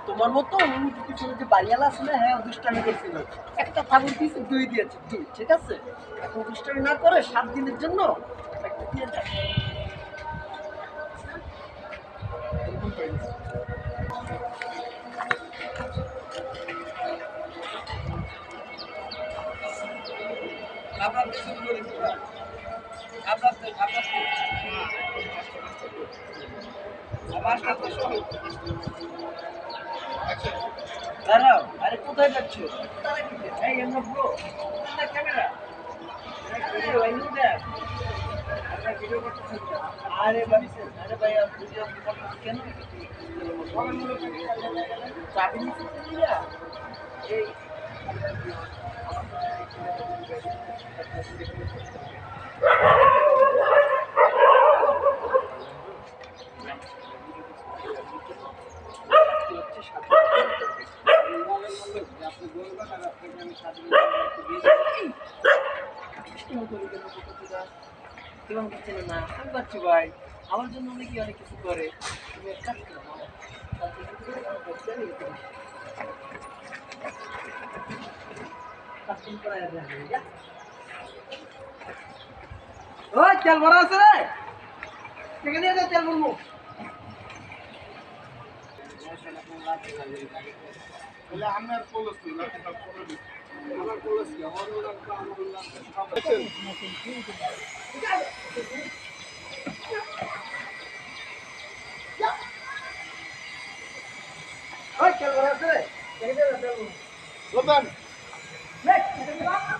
তোমার মতো উন্নতি পিছনে যে বাড়িওয়ালা আছে না, হ্যাঁ দুষ্টামি করছিল, একটা থাবুর পিছু 2 দিয়েছে, 2, ঠিক আছে? এখন দুষ্টামি না করে 7 দিনের জন্য একটা দিয়ে দেয়। এরকম করে দিছে। আপনাদের শুরু করেছি আপনাদের দাঁড়াও, আরে কোথায় যাচ্ছ? এই আমরা ব্রো, ক্যামেরা, আমরা ভিডিও করতেছি। আরে ভাই, আরে ভাই ভিডিও করতেছি কেন? চাবি নিচ্ছি না এই আপনি বলবেন আর আপনাকে আমি স্বাধীন কেমন করছিল না? আমি পাচ্ছি ভাই, আমার জন্য অনেকে অনেক কিছু করে। তুমি এক কাজ করো, কাস্টম করা যাবে না। ওই তেল ভরা আছে রে, থেকে নিয়ে যা তেল ভরবো। বলে আমার পোলস না আমার পোলস কি আমার ওই তেল ভরা আছে রে, থেকে নিয়ে যা তেল ভরবো। বলবেন নে, থেকে নিয়ে যা।